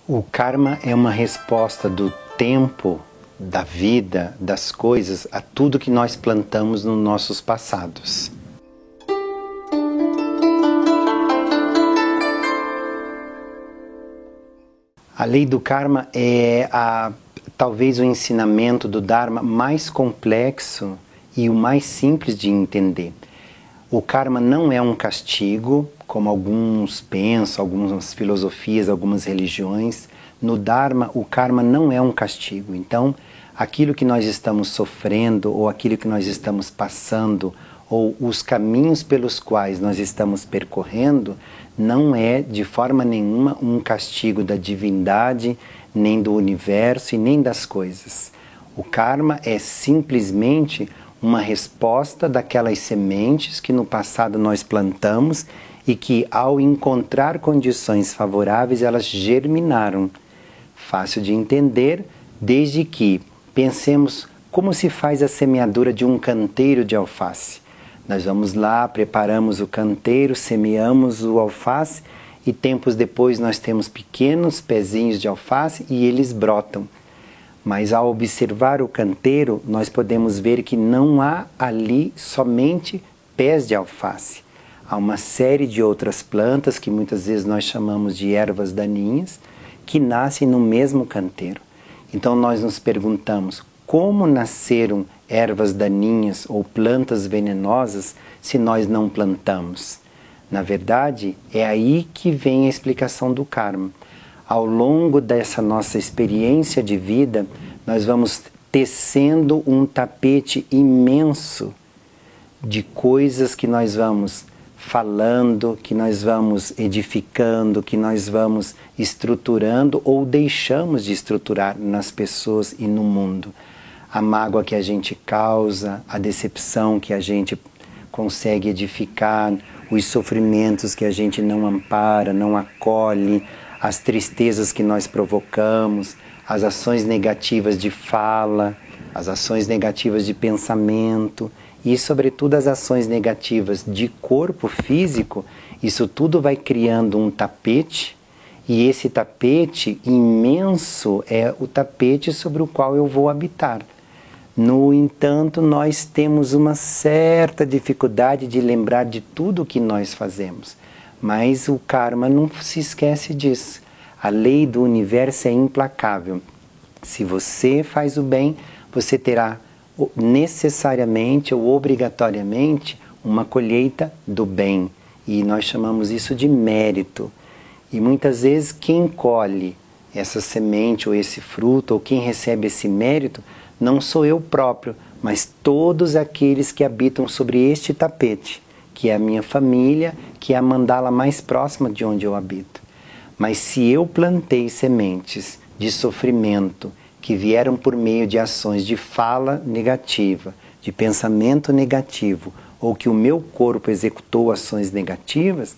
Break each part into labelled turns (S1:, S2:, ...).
S1: O karma é uma resposta do tempo, da vida, das coisas, a tudo que nós plantamos nos nossos passados. A lei do karma é talvez o ensinamento do Dharma mais complexo e o mais simples de entender. O karma não é um castigo, como alguns pensam, algumas filosofias, algumas religiões. No Dharma, o karma não é um castigo. Então, aquilo que nós estamos sofrendo, ou aquilo que nós estamos passando, ou os caminhos pelos quais nós estamos percorrendo, não é de forma nenhuma um castigo da divindade, nem do universo e nem das coisas. O karma é simplesmente uma resposta daquelas sementes que no passado nós plantamos e que, ao encontrar condições favoráveis, elas germinaram. Fácil de entender, desde que pensemos como se faz a semeadura de um canteiro de alface. Nós vamos lá, preparamos o canteiro, semeamos o alface e tempos depois nós temos pequenos pezinhos de alface e eles brotam. Mas ao observar o canteiro, nós podemos ver que não há ali somente pés de alface. Há uma série de outras plantas que muitas vezes nós chamamos de ervas daninhas, que nascem no mesmo canteiro. Então nós nos perguntamos, como nasceram ervas daninhas ou plantas venenosas se nós não plantamos? Na verdade, é aí que vem a explicação do karma. Ao longo dessa nossa experiência de vida, nós vamos tecendo um tapete imenso de coisas que nós vamos falando, que nós vamos edificando, que nós vamos estruturando ou deixamos de estruturar nas pessoas e no mundo. A mágoa que a gente causa, a decepção que a gente consegue edificar, os sofrimentos que a gente não ampara, não acolhe, as tristezas que nós provocamos, as ações negativas de fala, as ações negativas de pensamento e, sobretudo, as ações negativas de corpo físico. Isso tudo vai criando um tapete e esse tapete imenso é o tapete sobre o qual eu vou habitar. No entanto, nós temos uma certa dificuldade de lembrar de tudo o que nós fazemos. Mas o karma não se esquece disso. A lei do universo é implacável. Se você faz o bem, você terá necessariamente ou obrigatoriamente uma colheita do bem. E nós chamamos isso de mérito. E muitas vezes quem colhe essa semente ou esse fruto, ou quem recebe esse mérito, não sou eu próprio, mas todos aqueles que habitam sobre este tapete, que é a minha família, que é a mandala mais próxima de onde eu habito. Mas se eu plantei sementes de sofrimento que vieram por meio de ações de fala negativa, de pensamento negativo, ou que o meu corpo executou ações negativas,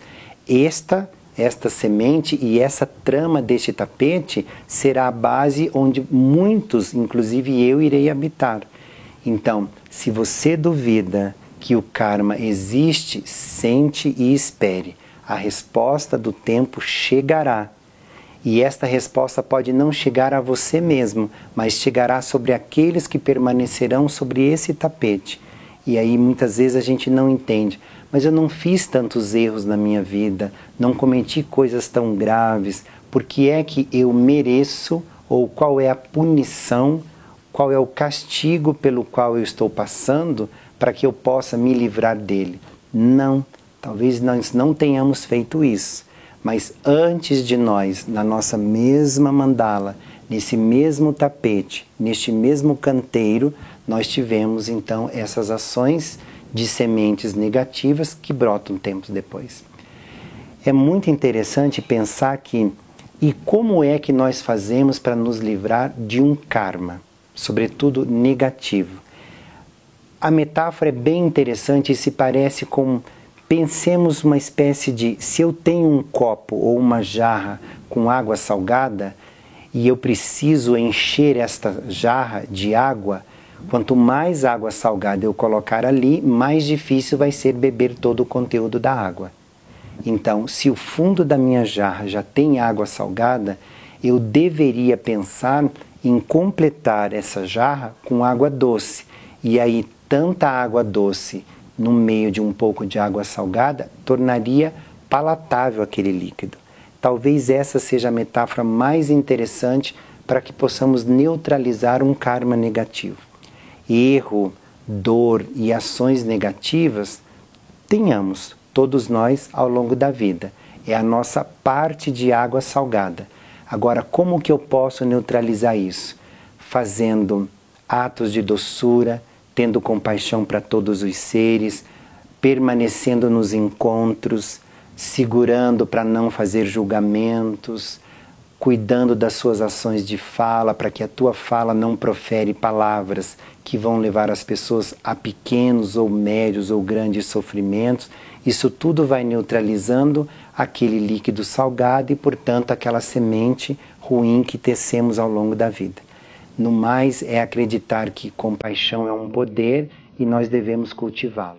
S1: esta semente e essa trama deste tapete será a base onde muitos, inclusive eu, irei habitar. Então, se você duvida que o karma existe, sente e espere. A resposta do tempo chegará. E esta resposta pode não chegar a você mesmo, mas chegará sobre aqueles que permanecerão sobre esse tapete. E aí muitas vezes a gente não entende. Mas eu não fiz tantos erros na minha vida, não cometi coisas tão graves. Por que é que eu mereço, ou qual é a punição, qual é o castigo pelo qual eu estou passando para que eu possa me livrar dele? Não, talvez nós não tenhamos feito isso. Mas antes de nós, na nossa mesma mandala, nesse mesmo tapete, neste mesmo canteiro, nós tivemos então essas ações de sementes negativas que brotam tempos depois. É muito interessante pensar que, e como é que nós fazemos para nos livrar de um karma, sobretudo negativo? A metáfora é bem interessante e se parece com, pensemos uma espécie de, se eu tenho um copo ou uma jarra com água salgada e eu preciso encher esta jarra de água, quanto mais água salgada eu colocar ali, mais difícil vai ser beber todo o conteúdo da água. Então, se o fundo da minha jarra já tem água salgada, eu deveria pensar em completar essa jarra com água doce. E aí, tanta água doce no meio de um pouco de água salgada tornaria palatável aquele líquido. Talvez essa seja a metáfora mais interessante para que possamos neutralizar um karma negativo. Erro, dor e ações negativas tenhamos, todos nós, ao longo da vida. É a nossa parte de água salgada. Agora, como que eu posso neutralizar isso? Fazendo atos de doçura, tendo compaixão para todos os seres, permanecendo nos encontros, segurando para não fazer julgamentos, cuidando das suas ações de fala, para que a tua fala não profere palavras que vão levar as pessoas a pequenos ou médios ou grandes sofrimentos. Isso tudo vai neutralizando aquele líquido salgado e, portanto, aquela semente ruim que tecemos ao longo da vida. No mais, é acreditar que compaixão é um poder e nós devemos cultivá-lo.